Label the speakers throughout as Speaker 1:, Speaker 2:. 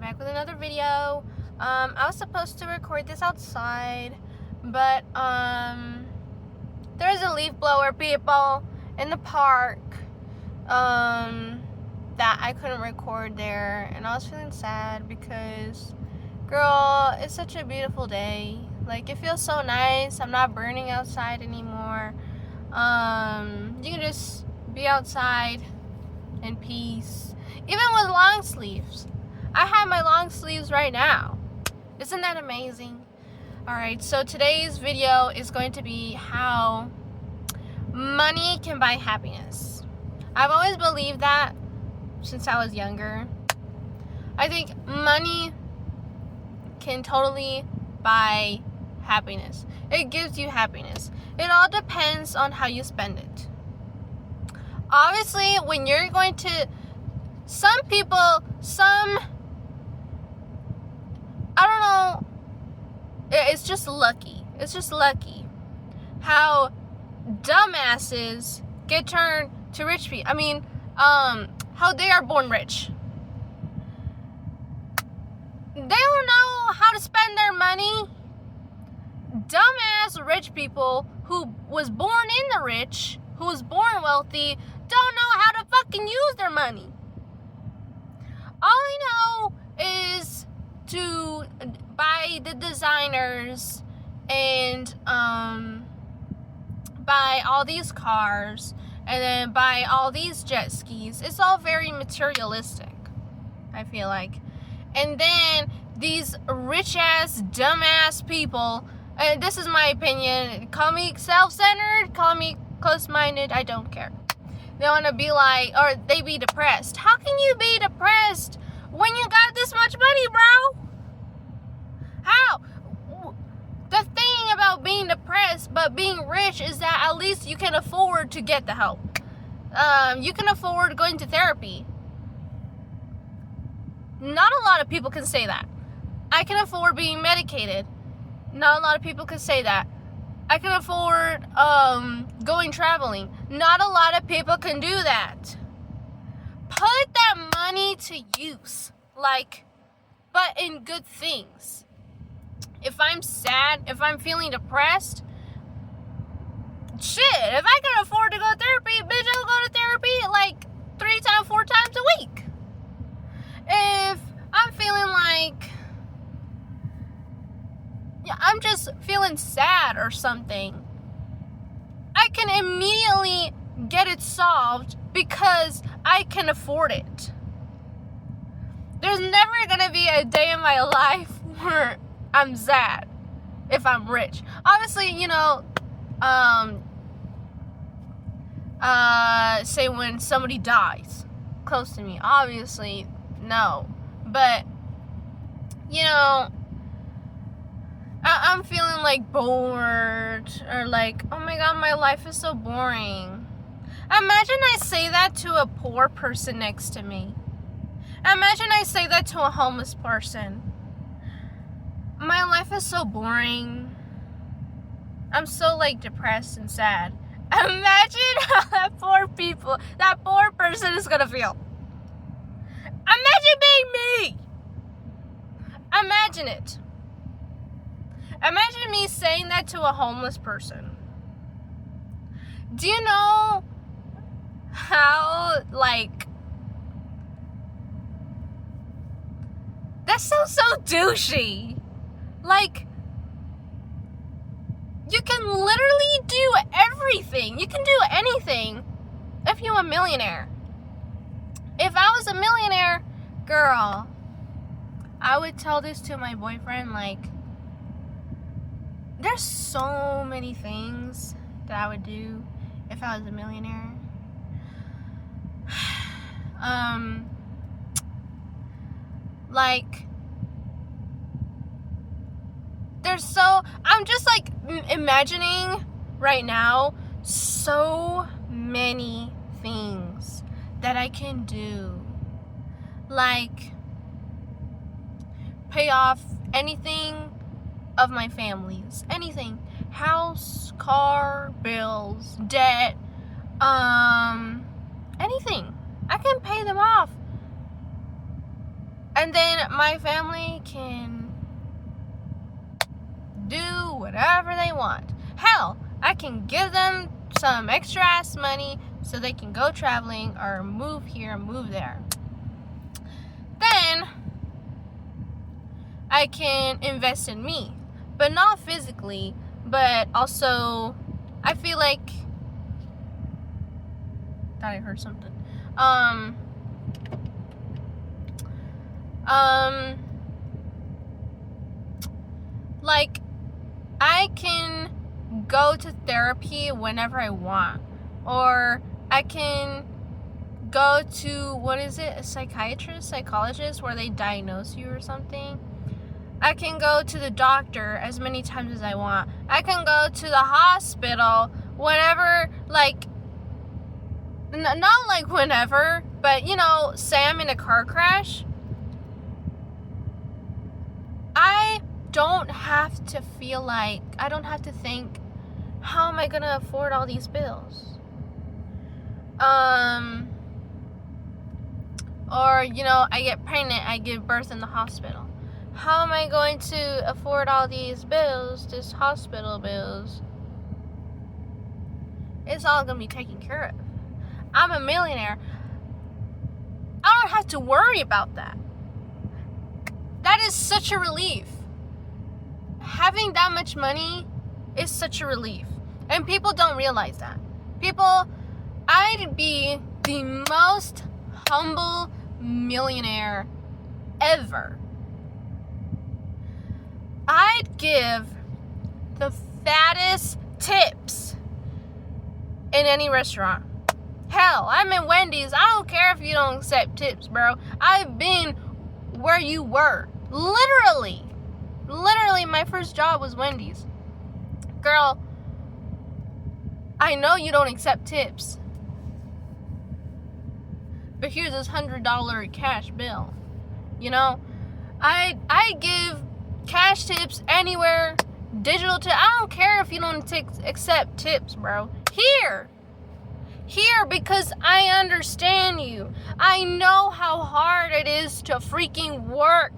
Speaker 1: back with another video. I was supposed to record this outside, but there's a leaf blower, people, in the park that I couldn't record there, and I was feeling sad because, girl, it's such a beautiful day. Like, it feels so nice. I'm not burning outside anymore. You can just be outside in peace, even with long sleeves. I have my long sleeves right now. Isn't that amazing? Alright, so today's video is going to be how money can buy happiness. I've always believed that since I was younger. I think money can totally buy happiness. It gives you happiness. It all depends on how you spend it. Obviously, when you're going to, some people, I don't know, it's just lucky. It's just lucky how dumbasses get turned to rich people. I mean, how they are born rich. They don't know how to spend their money. Dumbass rich people who was born in the rich, who was born wealthy, don't know how to fucking use their money. All I know is to buy the designers and buy all these cars and then buy all these jet skis. It's all very materialistic, I feel like. And then these rich-ass, dumbass people, and this is my opinion, call me self-centered, call me close-minded, I don't care. They want to be like, or they be depressed. How can you be depressed when you got this much money, bro? How? The thing about being depressed but being rich is that at least you can afford to get the help. You can afford going to therapy. Not a lot of people can say that. I can afford being medicated. Not a lot of people can say that. I can afford going traveling. Not a lot of people can do that. Put that money to use. But in good things. If I'm sad, if I'm feeling depressed, shit, if I can afford to go to therapy, bitch, I'll go to therapy like 4 times a week. If I'm feeling like, I'm just feeling sad or something, I can immediately get it solved because I can afford it. There's never gonna be a day in my life where I'm sad if I'm rich. Obviously, say when somebody dies close to me, obviously, no. But, I'm feeling like bored or like, oh my god, my life is so boring. Imagine I say that to a poor person next to me. Imagine I say that to a homeless person. My life is so boring. I'm so depressed and sad. Imagine how that poor person is gonna feel. Imagine being me. Imagine it. Imagine me saying that to a homeless person. Do you know how, that sounds so douchey. You can literally do everything. You can do anything if you're a millionaire. If I was a millionaire, girl, I would tell this to my boyfriend, there's so many things that I would do if I was a millionaire. I'm just imagining right now so many things that I can do. Pay off anything of my family's. Anything. House, car, bills, debt, anything. I can pay them off. And And then my family can do whatever they want. Hell, I can give them some extra ass money so they can go traveling or move here, move there. Then I can invest in me, but not physically, but also I feel like thought I heard something. Like I can go to therapy whenever I want, or I can go to, what is it, a psychologist, where they diagnose you or something. I can go to the doctor as many times as I want. I can go to the hospital whenever, like, not like whenever, but say I'm in a car crash. I don't have to feel like, I don't have to think, how am I gonna afford all these bills? Or, I get pregnant, I give birth in the hospital. How am I going to afford all these bills, these hospital bills? It's all gonna be taken care of. I'm a millionaire. I don't have to worry about that. That is such a relief. Having that much money is such a relief. And people don't realize that. I'd be the most humble millionaire ever. I'd give the fattest tips in any restaurant. Hell, I'm in Wendy's. I don't care if you don't accept tips, bro. I've been where you were. Literally, my first job was Wendy's. Girl, I know you don't accept tips, but here's this $100 cash bill. I give cash tips anywhere, digital tips. I don't care if you don't accept tips, bro. Here, because I understand you. I know how hard it is to freaking work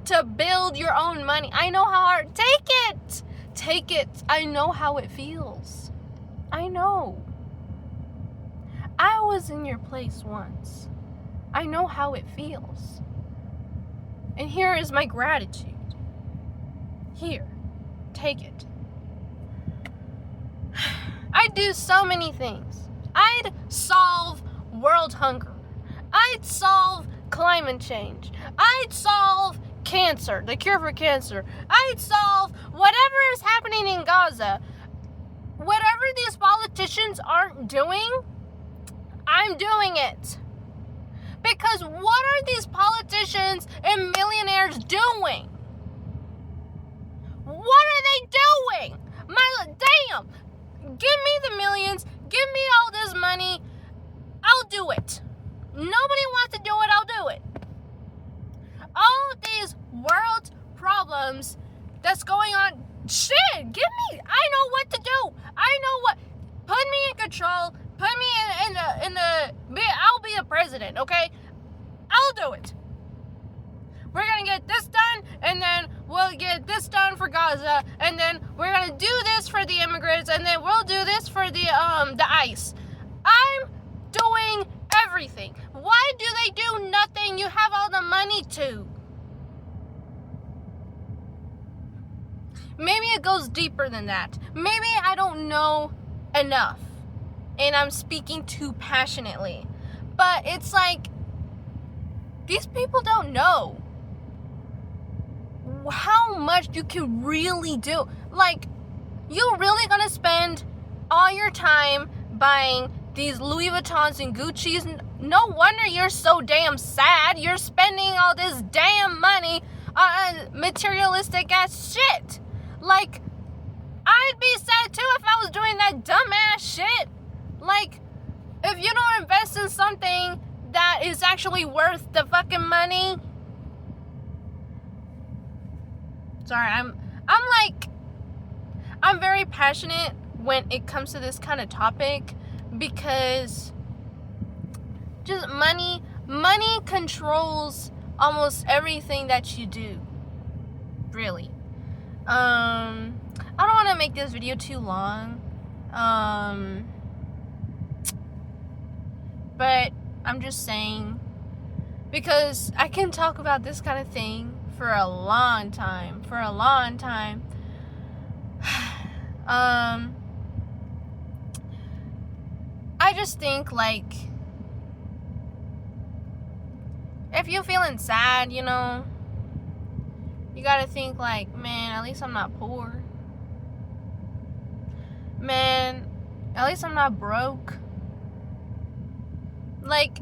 Speaker 1: to build your own money. I know how hard. Take it. I know how it feels. I know. I was in your place once. I know how it feels. And here is my gratitude. Here, take it. I'd do so many things. I'd solve world hunger. I'd solve climate change. I'd solve cancer, the cure for cancer. I'd solve whatever is happening in Gaza. Whatever these politicians aren't doing, I'm doing it. Because what are these politicians and millionaires doing? What are they doing? Damn. Give me the millions. Give me all this money. I'll do it. Nobody wants to do it. I'll do it. All of these world problems that's going on. Shit. Give me. I know what to do. I know what. Put me in control. Put me in the. I'll be the president. Okay. I'll do it. We're gonna get this done, and then we'll get this done for Gaza, and then we're gonna do this for the immigrants, and then we'll do this for the ICE. I'm doing everything. Why do they do nothing? You have all the money to. Maybe it goes deeper than that. Maybe I don't know enough, and I'm speaking too passionately. But it's like, these people don't know how much you can really do. Like, you're really gonna spend all your time buying these Louis Vuittons and Gucci's? No wonder you're so damn sad. You're spending all this damn money on materialistic ass shit. Like, I'd be sad too if I was doing that dumbass shit. Like, if you don't invest in something that is actually worth the fucking money. Sorry, I'm very passionate when it comes to this kind of topic, because just money controls almost everything that you do, really. I don't want to make this video too long, but I'm just saying, because I can talk about this kind of thing for a long time, I just think, like, if you're feeling sad, you know, you gotta think, like, man, at least I'm not poor. Man, at least I'm not broke. Like,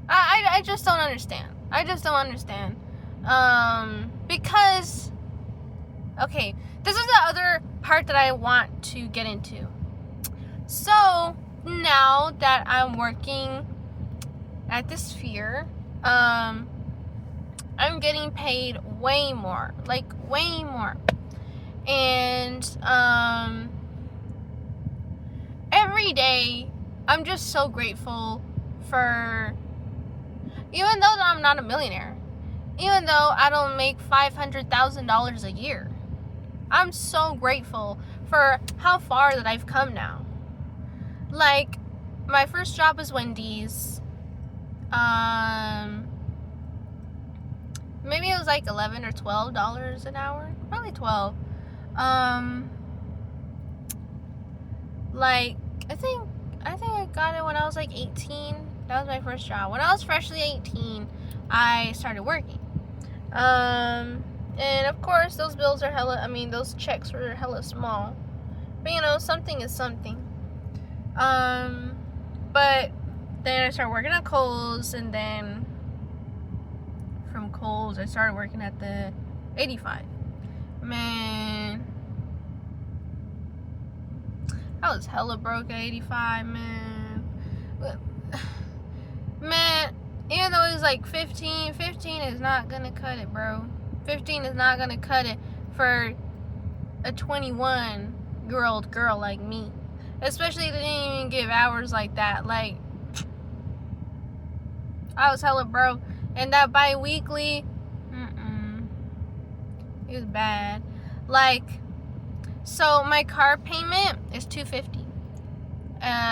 Speaker 1: I just don't understand. Because, okay, this is the other part that I want to get into. So, now that I'm working at the Sphere, I'm getting paid way more. Like, way more. And, every day, I'm just so grateful for, even though I'm not a millionaire, even though I don't make $500,000 a year, I'm so grateful for how far that I've come now. Like, my first job was Wendy's. Maybe it was like $11 or $12 an hour. Probably 12. Like, I think I got it when I was like 18. That was my first job. When I was freshly 18, I started working. And of course, those bills are those checks were hella small. But, you know, something is something. But then I started working at Kohl's, and then from Kohl's, I started working at the 85. Man, I was hella broke at 85, man. Man, even though it was like 15 is not gonna cut it, bro. 15 is not gonna cut it for a 21-year-old girl like me. Especially if they didn't even give hours like that. Like, I was hella broke. And that bi-weekly, it was bad. Like, so my car payment is $250.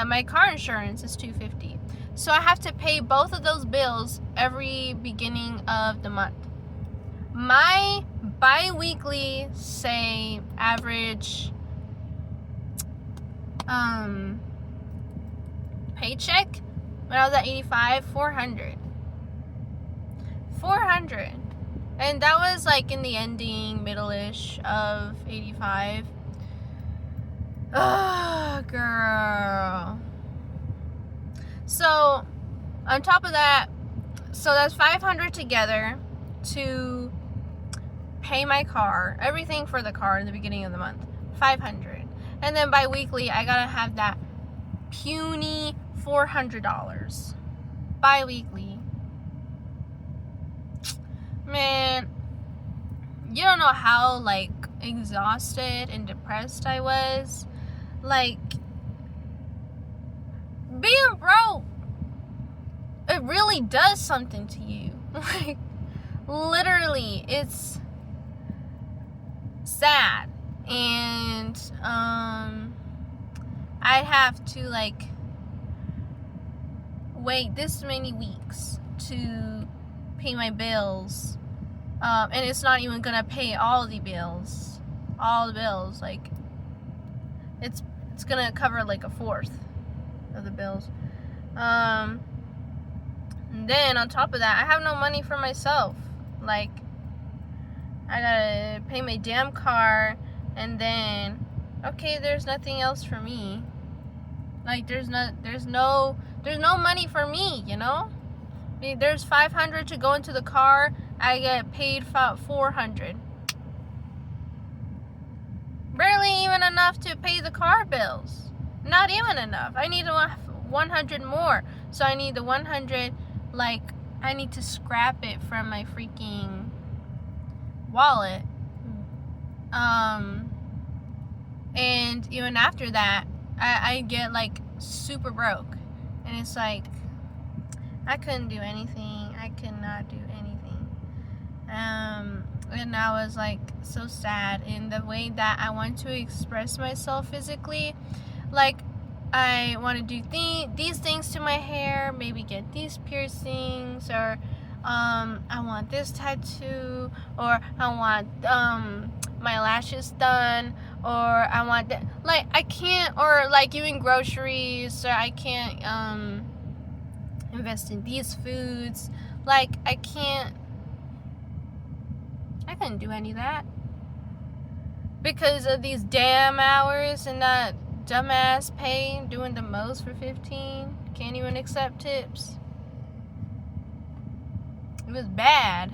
Speaker 1: My car insurance is $250. So I have to pay both of those bills every beginning of the month. My bi-weekly, say, average paycheck when I was at 85, $400. And that was like in the ending, middle-ish of 85. Oh, girl. So, on top of that, so that's $500 together to pay my car, everything for the car in the beginning of the month. $500. And then bi-weekly, I gotta have that puny $400. Bi-weekly. Man, you don't know how, like, exhausted and depressed I was. Like, being broke, it really does something to you. Like, literally, it's sad. And, I'd have to, like, wait this many weeks to pay my bills. And it's not even gonna pay all the bills. Like, it's gonna cover like a fourth of the bills. And then on top of that, I have no money for myself. Like, I gotta pay my damn car, and then, okay, there's nothing else for me. Like, there's no money for me, you know? There's $500 to go into the car. I get paid $400. Barely even enough to pay the car bills. Not even enough. I need $100 more. So I need the $100, like, I need to scrap it from my freaking wallet. And even after that, I get, like, super broke. And it's like, I couldn't do anything. I could not do anything. And I was like so sad in the way that I want to express myself physically. Like, I want to do these things to my hair, maybe get these piercings, or I want this tattoo, or I want my lashes done, or I want that. Like, I can't, or like even groceries, or I can't invest in these foods. Like, I couldn't do any of that because of these damn hours and that dumbass pay, doing the most for 15. Can't even accept tips. It was bad.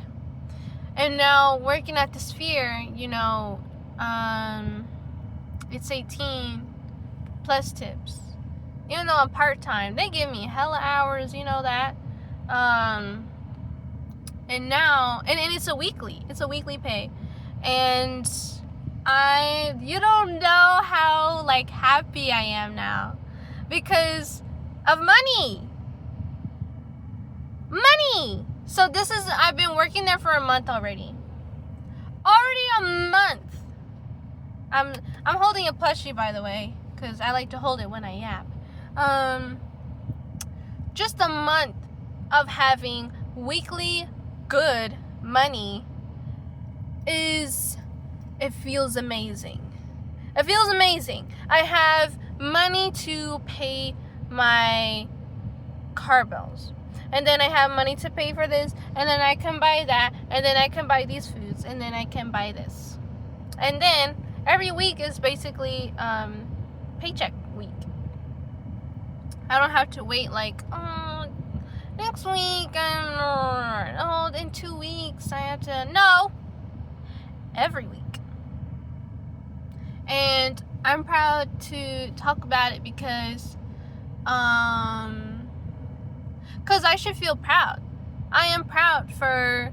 Speaker 1: And now working at the Sphere, you know, it's 18 plus tips. Even though I'm part-time, they give me hella hours, you know that. And now, and it's a weekly pay. And you don't know how like happy I am now because of money. So I've been working there for a month already. Already a month. I'm holding a plushie, by the way, because I like to hold it when I yap. Just a month of having weekly good money it feels amazing. It feels amazing. I have money to pay my car bills. And then I have money to pay for this. And then I can buy that. And then I can buy these foods. And then I can buy this. And then every week is basically paycheck week. I don't have to wait like, next week, in 2 weeks I have to. No. Every week. And I'm proud to talk about it because I should feel proud. I am proud for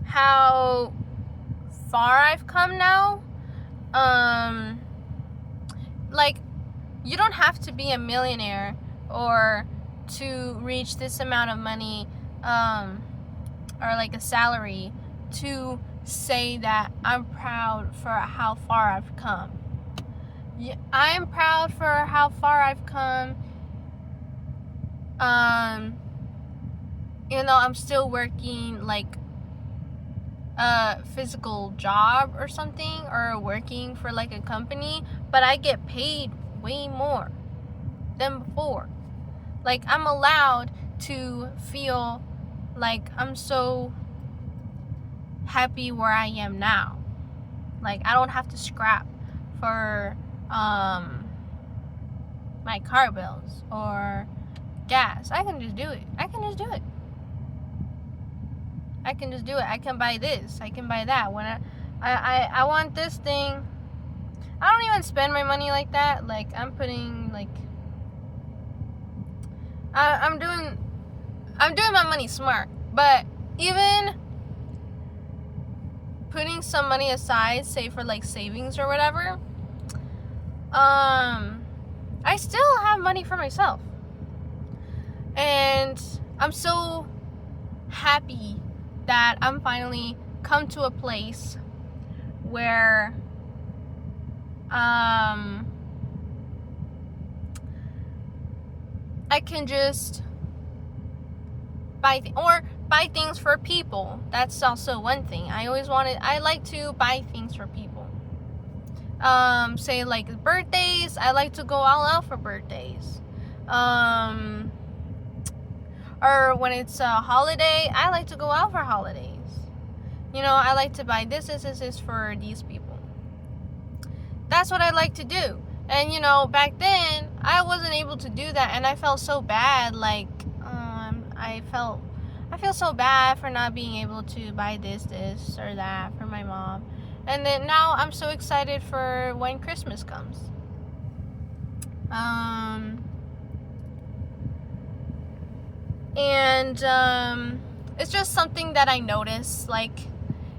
Speaker 1: how far I've come now. Like, you don't have to be a millionaire or to reach this amount of money or like a salary to say that I'm proud for how far I've come. Yeah, I'm proud for how far I've come. You know, I'm still working like a physical job or something, or working for like a company, but I get paid way more than before. Like, I'm allowed to feel like I'm so happy where I am now. Like, I don't have to scrap for my car bills or gas. I can just do it. I can just do it. I can buy this. I can buy that. When I want this thing, I don't even spend my money like that. Like, I'm putting like I'm doing my money smart. But even putting some money aside, say for like savings or whatever, I still have money for myself. And I'm so happy that I'm finally come to a place where I can just buy things for people. That's also one thing. I like to buy things for people. Say like birthdays, I like to go all out for birthdays. Or when it's a holiday, I like to go out for holidays. You know, I like to buy this for these people. That's what I like to do. And, you know, back then, I wasn't able to do that. And I felt so bad. Like, I feel so bad for not being able to buy this or that for my mom. And then now I'm so excited for when Christmas comes. And it's just something that I notice. Like,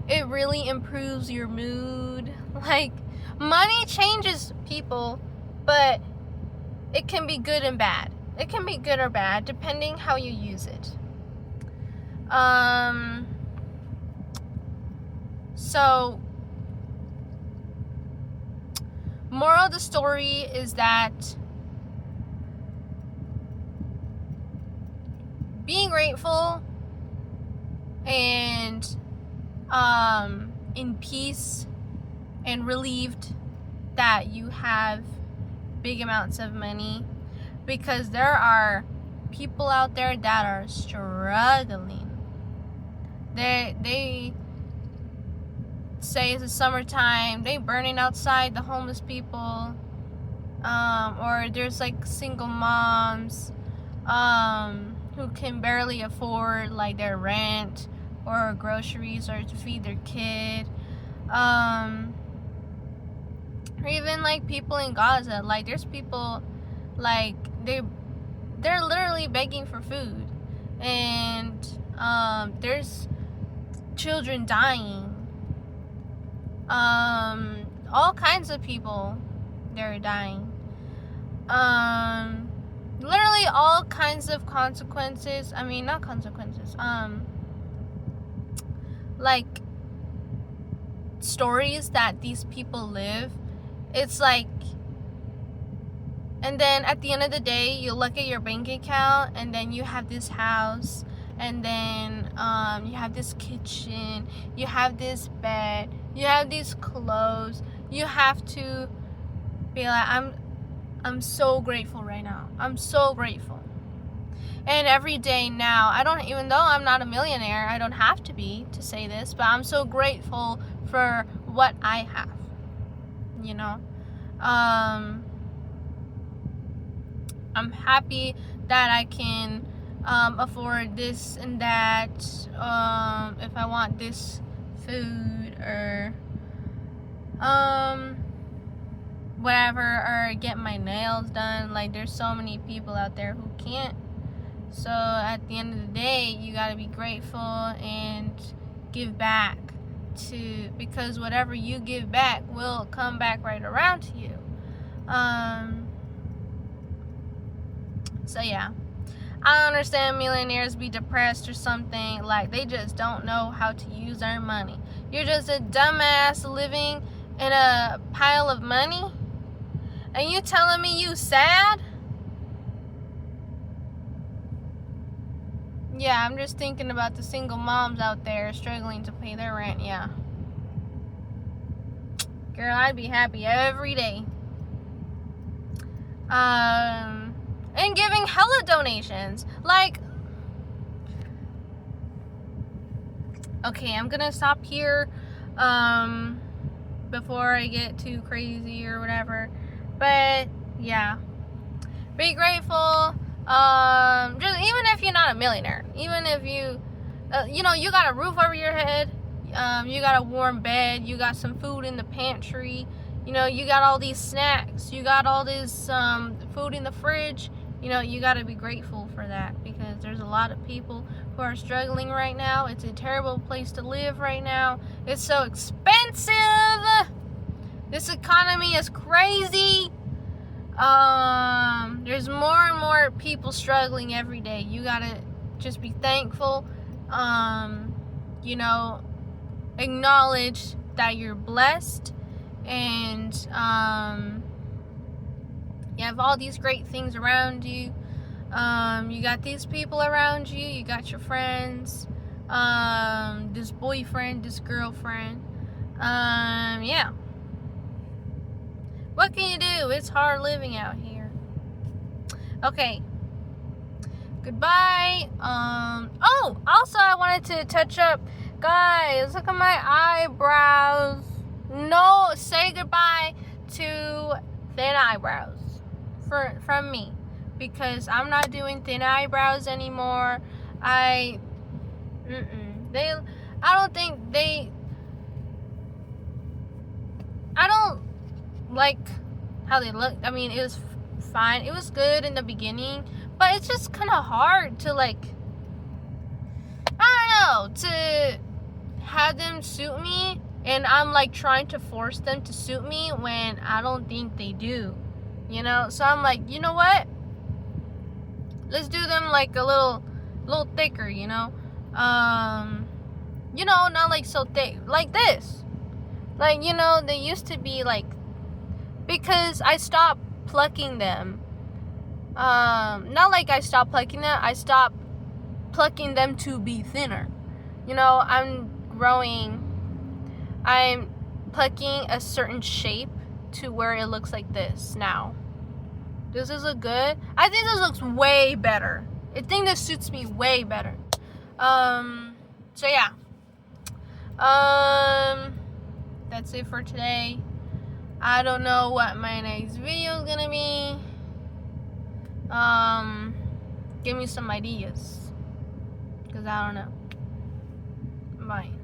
Speaker 1: it really improves your mood. Like, money changes people, but it can be good and bad. It can be good or bad depending how you use it. So moral of the story is that being grateful and in peace and relieved that you have big amounts of money, because there are people out there that are struggling. They say it's the summertime, they burning outside, the homeless people, or there's like single moms who can barely afford like their rent or groceries or to feed their kid, or even like people in Gaza. Like there's people like they're literally begging for food, and there's children dying, all kinds of people, they're dying, literally all kinds of consequences. I mean, not consequences, like stories that these people live. It's like, and then at the end of the day, you look at your bank account, and then you have this house, and then you have this kitchen, you have this bed, you have these clothes. You have to be like, I'm so grateful right now. I'm so grateful. And every day now, even though I'm not a millionaire, I don't have to be to say this, but I'm so grateful for what I have. You know? I'm happy that I can afford this and that, if I want this food or whatever, or get my nails done. Like there's so many people out there who can't. So at the end of the day, you got to be grateful and give back, because whatever you give back will come back right around to you. So yeah, I don't understand millionaires be depressed or something. Like they just don't know how to use their money. You're just a dumbass living in a pile of money, and you telling me you sad? Yeah, I'm just thinking about the single moms out there struggling to pay their rent. Yeah, girl, I'd be happy every day. And giving hella donations. Like, okay, I'm gonna stop here before I get too crazy or whatever. But yeah, be grateful. Just even if you're not a millionaire, even if you you got a roof over your head, you got a warm bed, you got some food in the pantry, you got all these snacks, you got all this food in the fridge. You got to be grateful for that, because there's a lot of people who are struggling right now. It's a terrible place to live right now. It's so expensive. This economy is crazy. There's more and more people struggling every day. You got to just be thankful. Acknowledge that you're blessed, and you have all these great things around you. You got these people around you. You got your friends, this boyfriend, this girlfriend. Yeah. What can you do? It's hard living out here. Okay. Goodbye. Also I wanted to touch up. Guys, look at my eyebrows. No, say goodbye to thin eyebrows from me, because I'm not doing thin eyebrows anymore. I don't like how they look. I mean, it was fine. It was good in the beginning, but it's just kind of hard to to have them suit me, and I'm trying to force them to suit me when I don't think they do. you know. So I'm like, you know what? Let's do them like a little thicker, you know. You know, not like so thick, like this. Like, you know, they used to be like, because I stopped plucking them. Not like I stopped plucking them, I stopped plucking them to be thinner. You know, I'm plucking a certain shape to where it looks like this now. Does this look good? I think this looks way better. I think this suits me way better. So yeah. That's it for today. I don't know what my next video is gonna be. Give me some ideas, because I don't know. Bye.